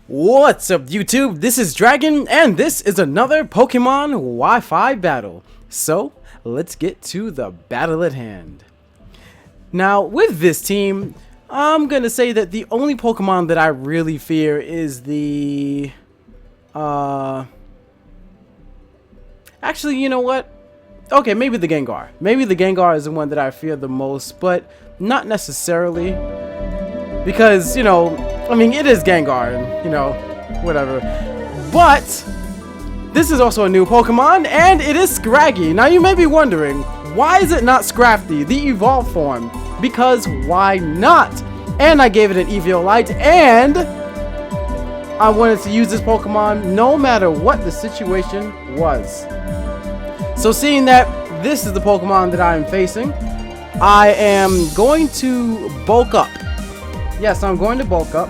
What's up, YouTube? This is Dragon, and this is another Pokemon Wi-Fi battle. So, let's get to the battle at hand. Now, with this team, I'm gonna say that the only Pokemon that I really fear is the... Actually, you know what? Okay, maybe the Gengar. Maybe the Gengar is the one that I fear the most, but not necessarily. Because, you know, I mean, it is Gengar, and, you know, whatever. But, this is also a new Pokemon, and it is Scraggy. Now, you may be wondering, why is it not Scrafty, the evolved form? Because, why not? And I gave it an Eviolite, and I wanted to use this Pokemon no matter what the situation was. So, seeing that this is the Pokemon that I am facing, I am going to bulk up. Yes, I'm going to bulk up.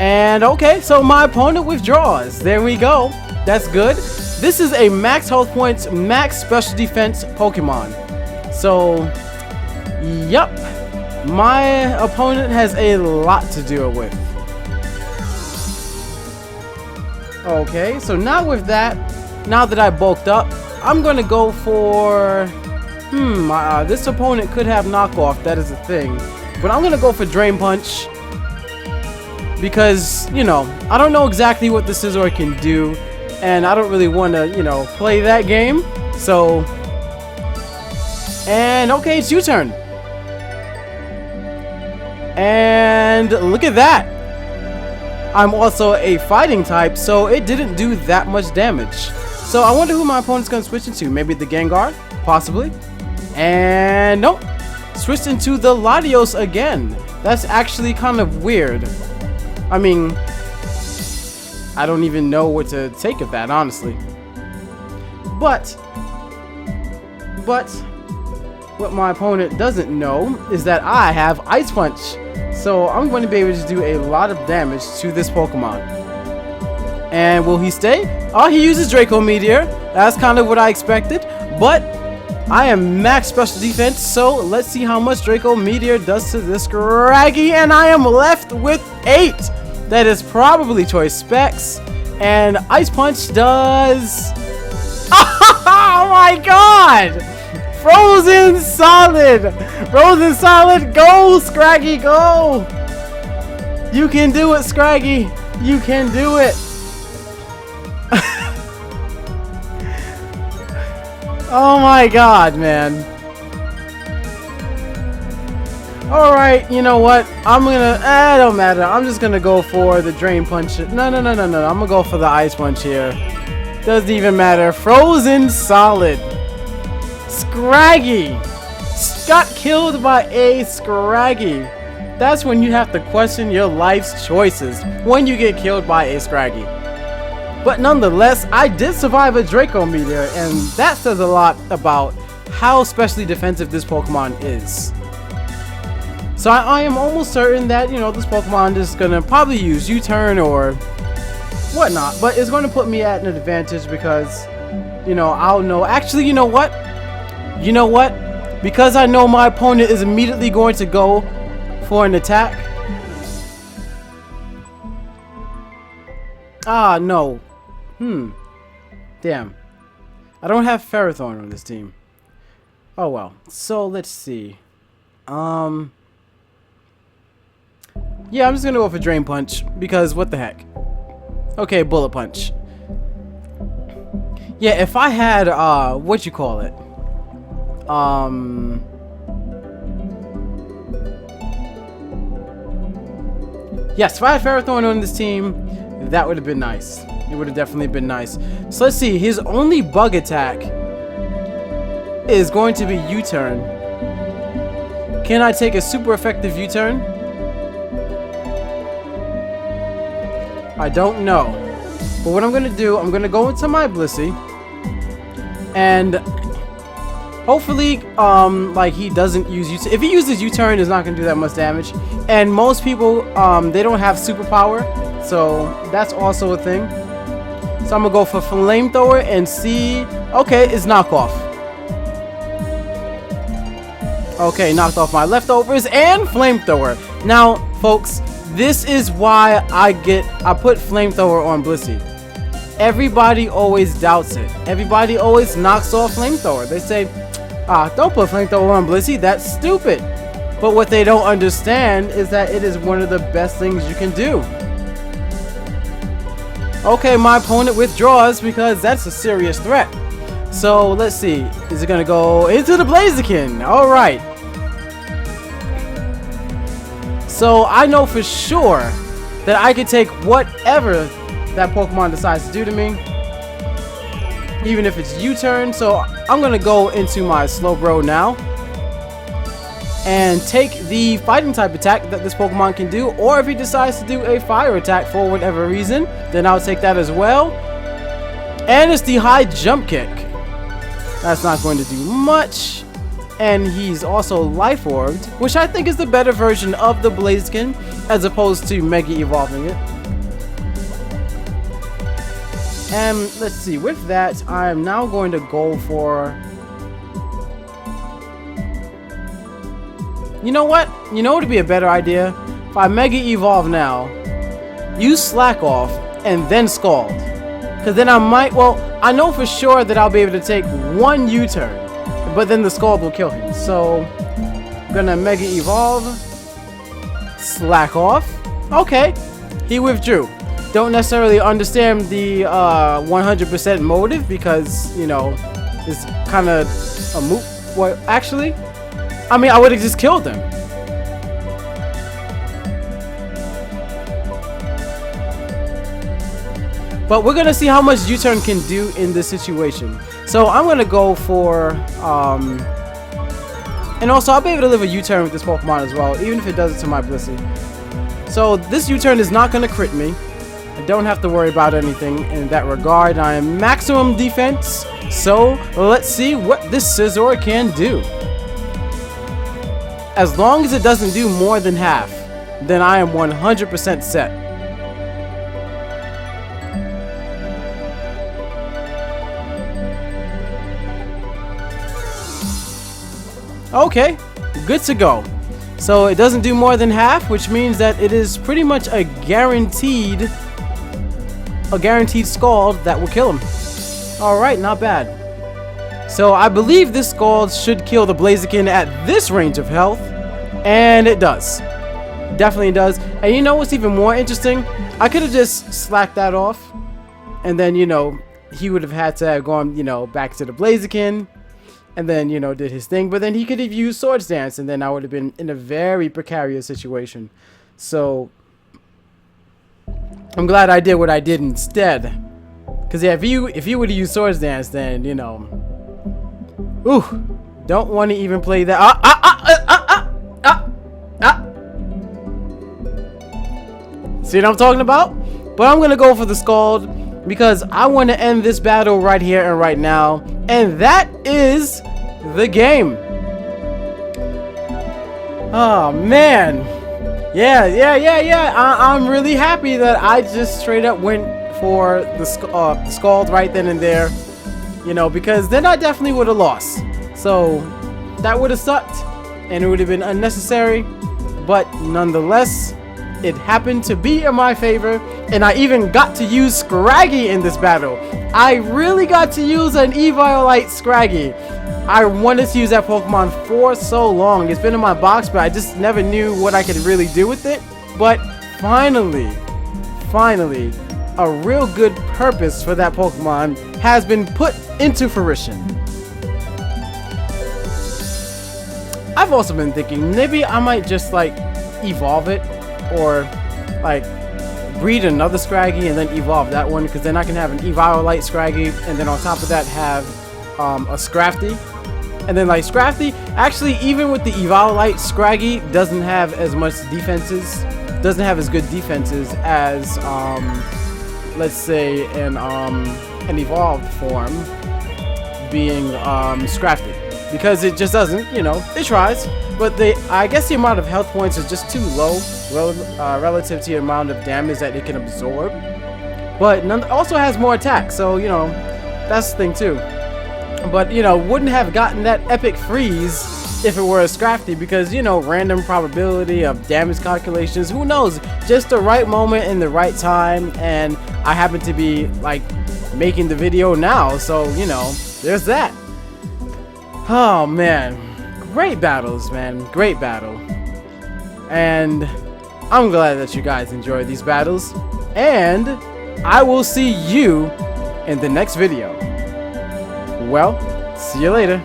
And okay, so my opponent withdraws. There we go. That's good. This is a max health points, max special defense Pokemon. So, yep. My opponent has a lot to deal with. Okay, so now with that, now that I bulked up, I'm going to go for... this opponent could have knockoff, that is a thing. But I'm gonna go for Drain Punch. Because, you know, I don't know exactly what the Scizor can do. And I don't really want to, you know, play that game. So... And, okay, it's U-turn. And look at that. I'm also a fighting type, so it didn't do that much damage. So I wonder who my opponent's gonna switch into. Maybe the Gengar? Possibly. And nope, switched into the Latios again. That's actually kind of weird. I mean, I don't even know what to take of that, honestly. But what my opponent doesn't know is that I have Ice Punch. So I'm going to be able to do a lot of damage to this Pokemon. And will he stay? Oh, he uses Draco Meteor. That's kind of what I expected. But I am max special defense, so let's see how much Draco Meteor does to this Scraggy, and I am left with 8. That is probably Choice Specs, and Ice Punch does... Oh my god! Frozen Solid! Frozen Solid, go Scraggy, go! You can do it, Scraggy! You can do it! Oh my god, man. Alright, you know what? I'm gonna... it don't matter. I'm just gonna go for the Drain Punch. No. I'm gonna go for the Ice Punch here. Doesn't even matter. Frozen Solid. Scraggy. Got killed by a Scraggy. That's when you have to question your life's choices. When you get killed by a Scraggy. But nonetheless, I did survive a Draco Meteor, and that says a lot about how specially defensive this Pokemon is. So I am almost certain that, you know, this Pokemon is going to probably use U-turn or whatnot. But it's going to put me at an advantage because, you know, I'll know. Actually, you know what? You know what? Because I know my opponent is immediately going to go for an attack. Ah, no. Damn. I don't have Ferrothorn on this team. Oh well. So let's see. Yeah, I'm just gonna go for Drain Punch because what the heck. Okay, Bullet Punch. Yeah, if I had what you call it? Yes, if I had Ferrothorn on this team, that would have been nice. It would have definitely been nice. So let's see. His only bug attack is going to be U-turn. Can I take a super effective U-turn? I don't know. But what I'm going to do, I'm going to go into my Blissey. And hopefully, like he doesn't use U-turn. If he uses U-turn, it's not going to do that much damage. And most people, they don't have superpower. So that's also a thing. So I'm gonna go for Flamethrower and see. Okay, it's knockoff. Okay, knocked off my leftovers and Flamethrower. Now, Folks, this is why I put flamethrower on Blissey. Everybody always doubts it. Everybody always knocks off flamethrower. They say, don't put flamethrower on Blissey, that's stupid. But what they don't understand is that it is one of the best things you can do. Okay, my opponent withdraws because that's a serious threat. So let's see, is it gonna go into the Blaziken? Alright. So I know for sure that I can take whatever that Pokemon decides to do to me, even if it's U-turn. So I'm gonna go into my Slowbro now and take the fighting type attack that this Pokemon can do, or if he decides to do a fire attack for whatever reason, then I'll take that as well. And it's the high jump kick. That's not going to do much. And he's also Life Orbed, which I think is the better version of the Blaziken as opposed to Mega Evolving it. And let's see, with that, I am now going to go for... You know what? You know what would be a better idea? If I Mega Evolve now, you Slack Off, and then Scald. Because then I might, well, I know for sure that I'll be able to take one U-turn, but then the Scald will kill him. So, I'm gonna Mega Evolve, Slack Off. Okay, he withdrew. Don't necessarily understand the 100% motive because, you know, it's kind of a moot. Well, actually, I mean, I would have just killed them. But we're gonna see how much U-turn can do in this situation. So I'm gonna go for, and also I'll be able to live a U-turn with this Pokemon as well, even if it does it to my Blissey. So this U-turn is not gonna crit me. I don't have to worry about anything in that regard. I am maximum defense. So let's see what this Scizor can do. As long as it doesn't do more than half, then I am 100% set. Okay, good to go. So it doesn't do more than half, which means that it is pretty much a guaranteed Scald that will kill him. Alright, not bad. So I believe this Scald should kill the Blaziken at this range of health. And it does. Definitely does. And you know what's even more interesting? I could have just slacked that off. And then, you know, he would have had to have gone, you know, back to the Blaziken. And then, you know, did his thing. But then he could have used Swords Dance. And then I would have been in a very precarious situation. So I'm glad I did what I did instead. Because yeah, if you would have used Swords Dance, then, you know. Ooh. Don't want to even play that. See what I'm talking about? But I'm going to go for the Scald because I want to end this battle right here and right now. And that is the game. Oh, man. Yeah. I'm really happy that I just straight up went for the Scald right then and there. You know, because then I definitely would have lost. So that would have sucked. And it would have been unnecessary. But nonetheless, it happened to be in my favor, and I even got to use Scraggy in this battle. I really got to use an Eviolite Scraggy. I wanted to use that Pokemon for so long. It's been in my box, but I just never knew what I could really do with it. But finally, a real good purpose for that Pokemon has been put into fruition. I've also been thinking maybe I might just like evolve it, or like breed another Scraggy and then evolve that one, because then I can have an Eviolite Scraggy and then on top of that have a Scrafty. And then like Scrafty, actually even with the Eviolite Scraggy, doesn't have as much defenses, doesn't have as good defenses as let's say an evolved form being Scrafty, because it just doesn't, you know, it tries. But I guess the amount of health points is just too low relative to the amount of damage that it can absorb. But also has more attack, so, you know, that's the thing too. But, you know, wouldn't have gotten that epic freeze if it were a Scrafty, because, you know, random probability of damage calculations, who knows, just the right moment in the right time, and I happen to be like making the video now, so you know, there's that. Oh man, great battles, man, great battle. And I'm glad that you guys enjoyed these battles, and I will see you in the next video. Well, see you later.